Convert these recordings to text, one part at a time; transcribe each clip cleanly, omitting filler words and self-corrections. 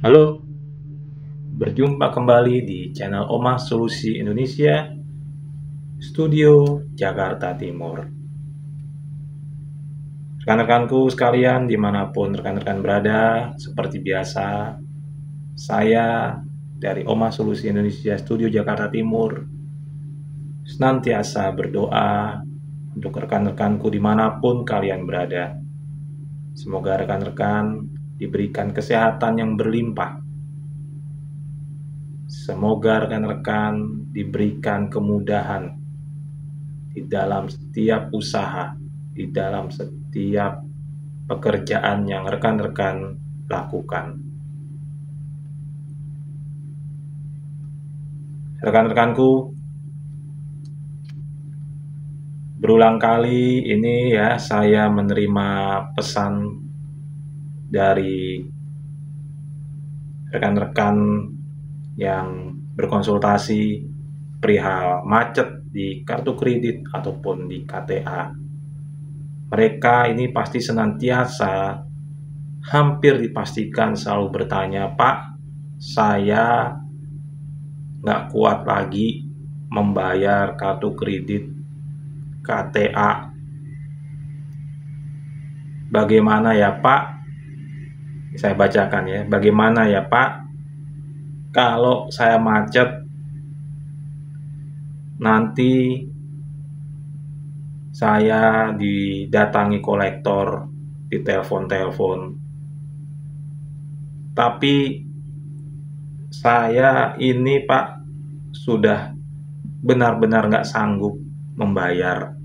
Halo, berjumpa kembali di channel Omah Solusi Indonesia, Studio Jakarta Timur. Rekan-rekanku sekalian, dimanapun rekan-rekan berada, seperti biasa, saya dari Omah Solusi Indonesia, Studio Jakarta Timur, senantiasa berdoa untuk rekan-rekanku dimanapun kalian berada. Semoga rekan-rekan diberikan kesehatan yang berlimpah. Semoga rekan-rekan diberikan kemudahan di dalam setiap usaha, di dalam setiap pekerjaan yang rekan-rekan lakukan. Rekan-rekanku, berulang kali ini ya saya menerima pesan dari rekan-rekan yang berkonsultasi perihal macet di kartu kredit ataupun di KTA. Mereka ini pasti senantiasa hampir dipastikan selalu bertanya, "Pak, saya nggak kuat lagi membayar kartu kredit KTA. Bagaimana ya Pak?" Saya bacakan ya. "Bagaimana ya Pak, kalau saya macet, nanti saya didatangi kolektor, ditelepon-telepon. Tapi saya ini Pak sudah benar-benar nggak sanggup membayar.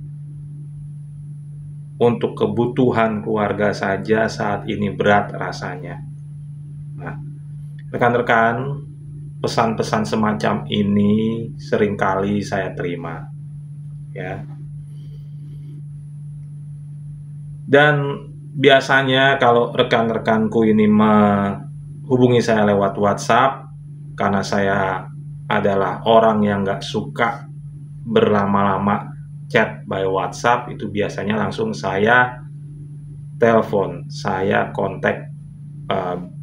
Untuk kebutuhan keluarga saja saat ini berat rasanya." Nah, rekan-rekan, pesan-pesan semacam ini seringkali saya terima, ya. Dan biasanya kalau rekan-rekanku ini menghubungi saya lewat WhatsApp, karena saya adalah orang yang nggak suka berlama-lama chat by WhatsApp, itu biasanya langsung saya telepon, saya kontak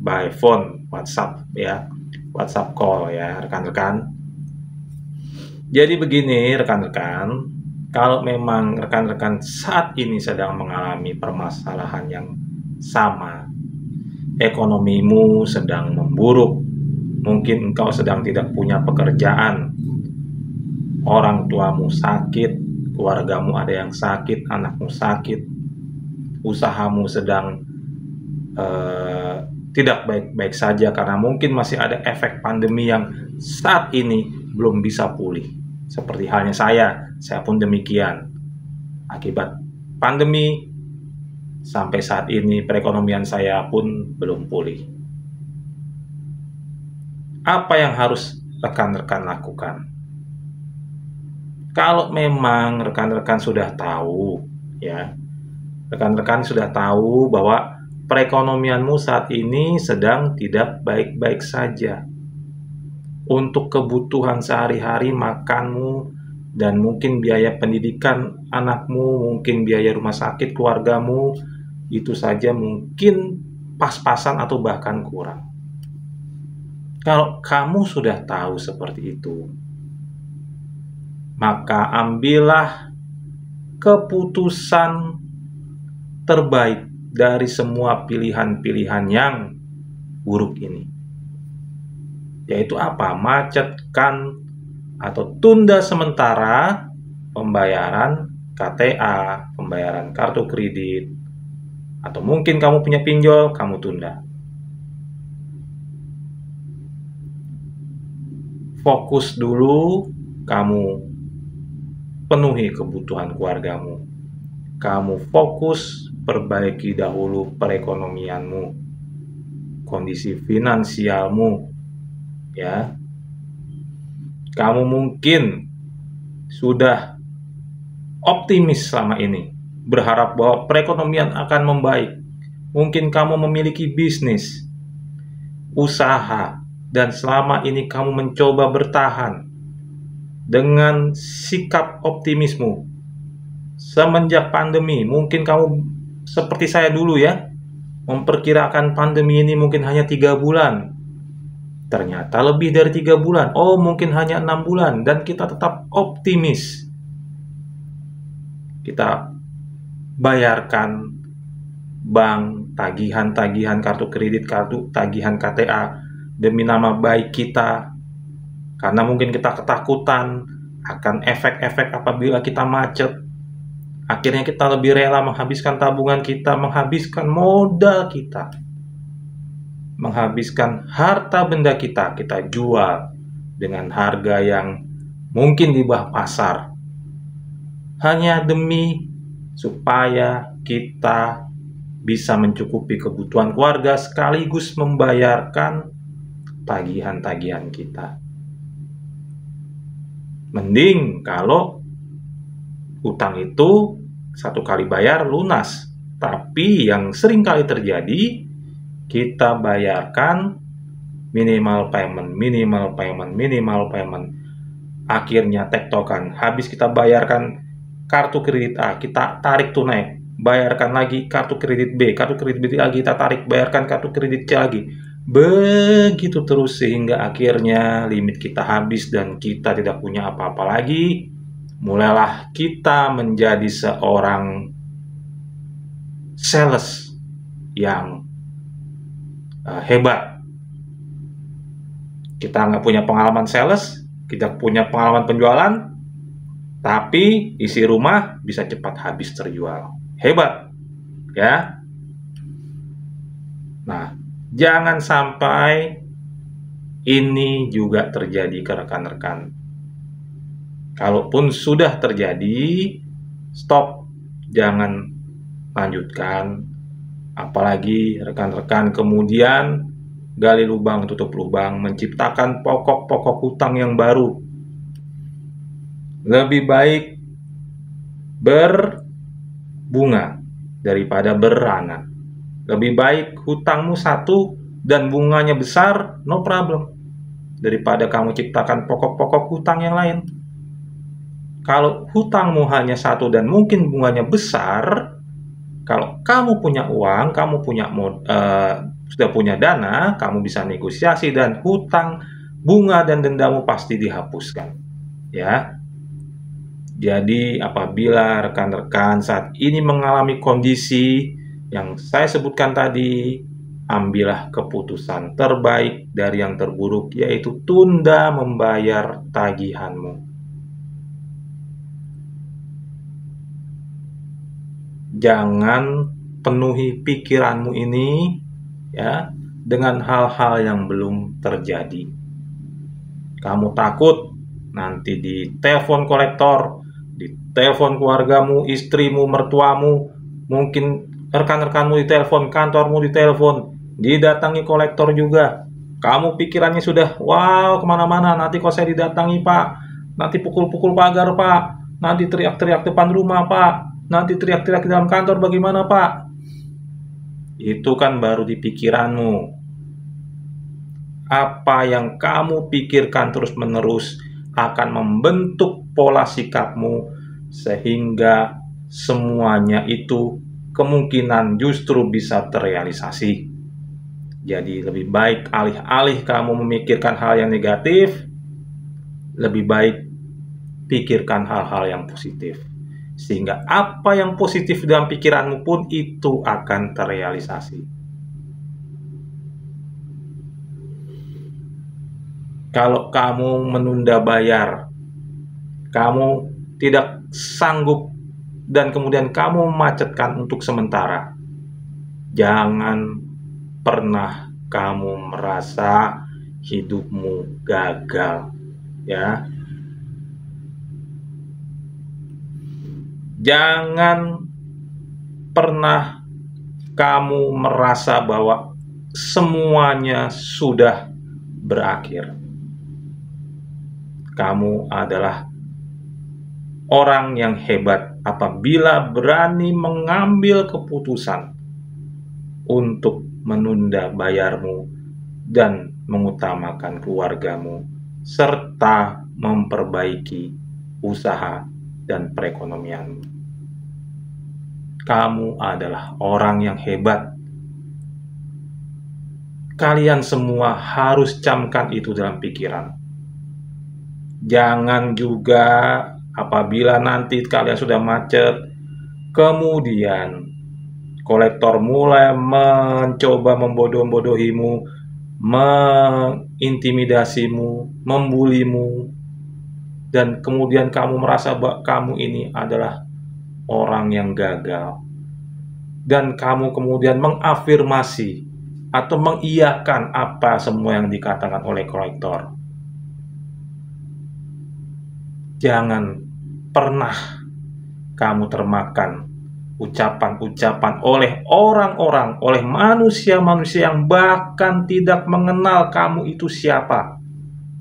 by phone, WhatsApp ya, WhatsApp call ya rekan-rekan. Jadi begini rekan-rekan, kalau memang rekan-rekan saat ini sedang mengalami permasalahan yang sama, ekonomimu sedang memburuk, mungkin engkau sedang tidak punya pekerjaan, orang tuamu sakit, keluargamu ada yang sakit, anakmu sakit, usahamu sedang tidak baik-baik saja karena mungkin masih ada efek pandemi yang saat ini belum bisa pulih. Seperti halnya saya pun demikian. Akibat pandemi, sampai saat ini perekonomian saya pun belum pulih. Apa yang harus rekan-rekan lakukan? Kalau memang rekan-rekan sudah tahu, ya, rekan-rekan sudah tahu bahwa perekonomianmu saat ini sedang tidak baik-baik saja. Untuk kebutuhan sehari-hari, makanmu, dan mungkin biaya pendidikan anakmu, mungkin biaya rumah sakit keluargamu, itu saja mungkin pas-pasan atau bahkan kurang. Kalau kamu sudah tahu seperti itu, maka ambillah keputusan terbaik dari semua pilihan-pilihan yang buruk ini. Yaitu apa? Macetkan atau tunda sementara pembayaran KTA, pembayaran kartu kredit, atau mungkin kamu punya pinjol, kamu tunda. Fokus dulu, kamu penuhi kebutuhan keluargamu. Kamu fokus perbaiki dahulu perekonomianmu, kondisi finansialmu, ya. Kamu mungkin sudah optimis selama ini, berharap bahwa perekonomian akan membaik. Mungkin kamu memiliki bisnis, usaha, dan selama ini kamu mencoba bertahan dengan sikap optimismu. Semenjak pandemi, mungkin kamu seperti saya dulu ya, memperkirakan pandemi ini mungkin hanya 3 bulan. ternyata lebih dari 3 bulan, oh mungkin hanya 6 bulan, dan kita tetap optimis. Kita bayarkan bank, tagihan-tagihan kartu kredit, tagihan KTA demi nama baik kita, karena mungkin kita ketakutan akan efek-efek apabila kita macet. Akhirnya kita lebih rela menghabiskan tabungan kita, menghabiskan modal kita, menghabiskan harta benda kita jual dengan harga yang mungkin di bawah pasar, hanya demi supaya kita bisa mencukupi kebutuhan keluarga sekaligus membayarkan tagihan-tagihan kita. Mending kalau hutang itu satu kali bayar lunas, tapi yang sering kali terjadi kita bayarkan minimal payment, akhirnya tektokan, habis kita bayarkan kartu kredit A, kita tarik tunai, bayarkan lagi kartu kredit B, kartu kredit B lagi kita tarik, bayarkan kartu kredit C lagi, begitu terus sehingga akhirnya limit kita habis dan kita tidak punya apa-apa lagi. Mulailah kita menjadi seorang sales yang hebat. Kita nggak punya pengalaman sales, kita punya pengalaman penjualan, tapi isi rumah bisa cepat habis terjual. Hebat, ya. Nah, jangan sampai ini juga terjadi ke rekan-rekan. Kalaupun sudah terjadi, stop, jangan lanjutkan. Apalagi rekan-rekan kemudian gali lubang, tutup lubang, menciptakan pokok-pokok hutang yang baru. Lebih baik berbunga daripada beranak. Lebih baik hutangmu satu dan bunganya besar, no problem, daripada kamu ciptakan pokok-pokok hutang yang lain. Kalau hutangmu hanya satu dan mungkin bunganya besar, kalau kamu punya uang, kamu punya sudah punya dana, kamu bisa negosiasi dan hutang, bunga dan dendamu pasti dihapuskan. Ya. Jadi apabila rekan-rekan saat ini mengalami kondisi yang saya sebutkan tadi, ambillah keputusan terbaik dari yang terburuk, yaitu tunda membayar tagihanmu. Jangan penuhi pikiranmu ini ya dengan hal-hal yang belum terjadi. Kamu takut nanti ditelepon kolektor, ditelepon keluargamu, istrimu, mertuamu, mungkin rekan-rekanmu ditelepon, kantormu ditelepon, didatangi kolektor juga. Kamu pikirannya sudah, wow, kemana-mana, nanti kok saya didatangi Pak, nanti pukul-pukul pagar Pak, nanti teriak-teriak depan rumah Pak, nanti teriak-teriak di dalam kantor bagaimana Pak? Itu kan baru di pikiranmu. Apa yang kamu pikirkan terus-menerus akan membentuk pola sikapmu sehingga semuanya itu kemungkinan justru bisa terrealisasi. Jadi lebih baik alih-alih kamu memikirkan hal yang negatif, lebih baik pikirkan hal-hal yang positif. Sehingga apa yang positif dalam pikiranmu pun itu akan terrealisasi. Kalau kamu menunda bayar, kamu tidak sanggup dan kemudian kamu memacetkan untuk sementara, jangan pernah kamu merasa hidupmu gagal, ya. Jangan pernah kamu merasa bahwa semuanya sudah berakhir. Kamu adalah orang yang hebat apabila berani mengambil keputusan untuk menunda bayarmu dan mengutamakan keluargamu serta memperbaiki usaha dan perekonomianmu. Kamu adalah orang yang hebat. Kalian semua harus camkan itu dalam pikiran. Jangan juga apabila nanti kalian sudah macet, kemudian kolektor mulai mencoba membodoh-bodohimu, mengintimidasimu, membulimu, dan kemudian kamu merasa bahwa kamu ini adalah orang yang gagal. Dan kamu kemudian mengafirmasi atau mengiyakan apa semua yang dikatakan oleh kolektor. Jangan pernah kamu termakan ucapan-ucapan oleh orang-orang, oleh manusia-manusia yang bahkan tidak mengenal kamu itu siapa,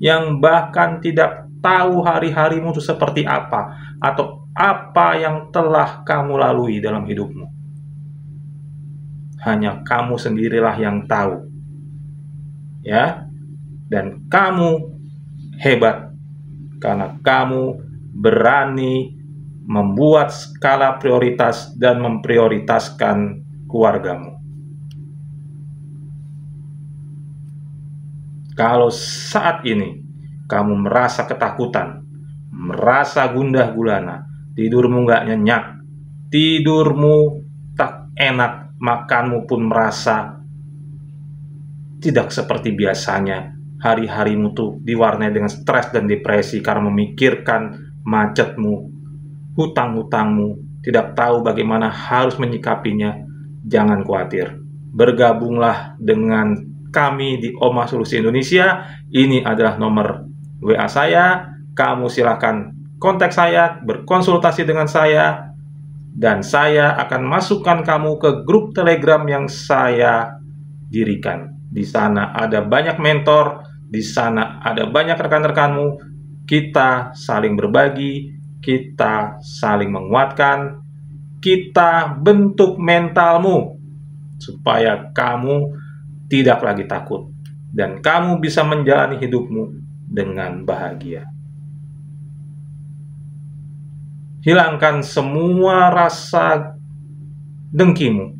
yang bahkan tidak tahu hari-harimu itu seperti apa, atau apa yang telah kamu lalui dalam hidupmu. Hanya kamu sendirilah yang tahu, ya, dan kamu hebat karena kamu berani membuat skala prioritas dan memprioritaskan keluargamu. Kalau saat ini kamu merasa ketakutan, merasa gundah gulana, tidurmu nggak nyenyak, tidurmu tak enak, makanmu pun merasa tidak seperti biasanya, hari-harimu tuh diwarnai dengan stres dan depresi karena memikirkan macetmu, hutang-hutangmu, tidak tahu bagaimana harus menyikapinya. Jangan khawatir, bergabunglah dengan kami di Oma Solusi Indonesia. Ini adalah nomor WA saya. Kamu silahkan kontak saya, berkonsultasi dengan saya, dan saya akan masukkan kamu ke grup Telegram yang saya dirikan. Di sana ada banyak mentor, di sana ada banyak rekan-rekanmu. Kita saling berbagi, kita saling menguatkan, kita bentuk mentalmu supaya kamu tidak lagi takut dan kamu bisa menjalani hidupmu dengan bahagia. Hilangkan semua rasa dengkimu,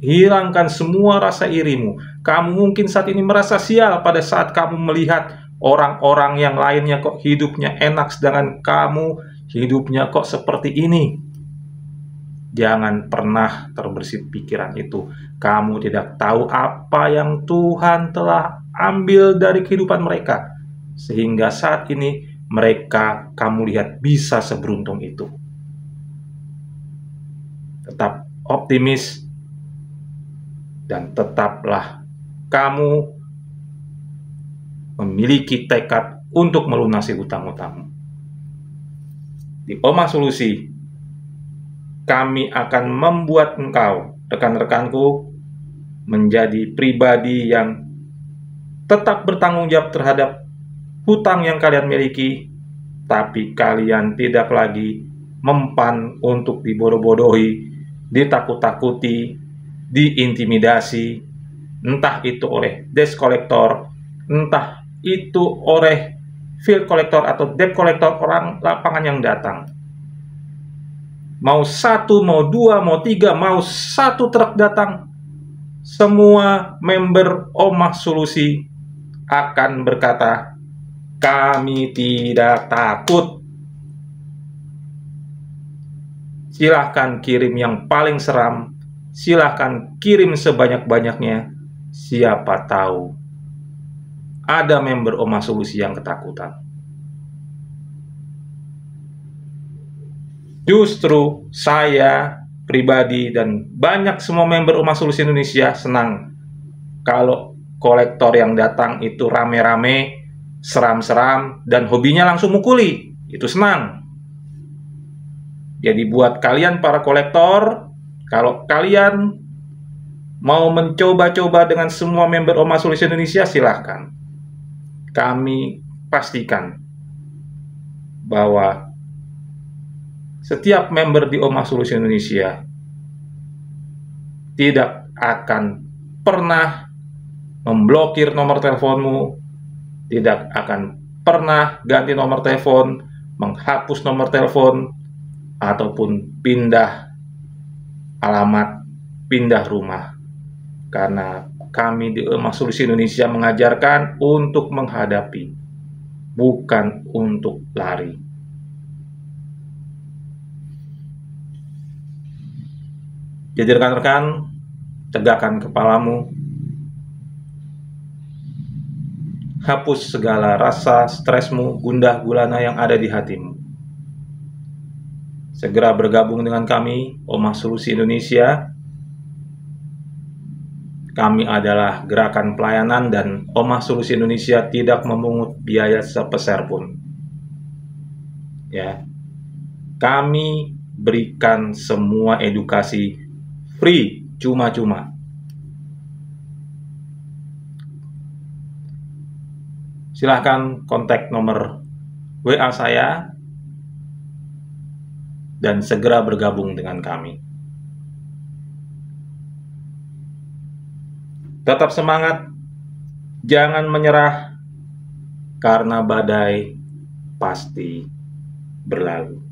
hilangkan semua rasa irimu. Kamu mungkin saat ini merasa sial pada saat kamu melihat orang-orang yang lainnya kok hidupnya enak, sedangkan kamu hidupnya kok seperti ini. Jangan pernah terbersit pikiran itu. Kamu tidak tahu apa yang Tuhan telah ambil dari kehidupan mereka, sehingga saat ini mereka kamu lihat bisa seberuntung itu. Tetap optimis dan tetaplah kamu memiliki tekad untuk melunasi hutang-hutangmu. Di Oma Solusi, kami akan membuat engkau, rekan-rekanku, menjadi pribadi yang tetap bertanggung jawab terhadap hutang yang kalian miliki, tapi kalian tidak lagi mempan untuk dibodoh-bodohi, ditakut-takuti, diintimidasi, entah itu oleh debt collector, entah itu oleh field collector atau debt collector, orang lapangan yang datang. Mau satu, mau dua, mau tiga, mau satu truk datang, semua member Oma Solusi akan berkata, kami tidak takut. Silahkan kirim yang paling seram, silahkan kirim sebanyak-banyaknya. Siapa tahu ada member Oma Solusi yang ketakutan. Justru saya pribadi dan banyak semua member Oma Solusi Indonesia senang kalau kolektor yang datang itu rame-rame, seram-seram, dan hobinya langsung mukuli. Itu senang. Jadi buat kalian para kolektor, kalau kalian mau mencoba-coba dengan semua member Oma Solusi Indonesia, silahkan. Kami pastikan bahwa setiap member di Oma Solusi Indonesia tidak akan pernah memblokir nomor teleponmu, tidak akan pernah ganti nomor telepon, menghapus nomor telepon, ataupun pindah alamat, pindah rumah. Karena kami di Emas Solusi Indonesia mengajarkan untuk menghadapi, bukan untuk lari. Jadi rekan-rekan, tegakkan kepalamu, hapus segala rasa stresmu, gundah gulana yang ada di hatimu. Segera bergabung dengan kami, Emas Solusi Indonesia. Kami adalah gerakan pelayanan dan Emas Solusi Indonesia tidak memungut biaya sepeser pun. Ya. Kami berikan semua edukasi free, cuma-cuma. Silahkan kontak nomor WA saya dan segera bergabung dengan kami. Tetap semangat, jangan menyerah, karena badai pasti berlalu.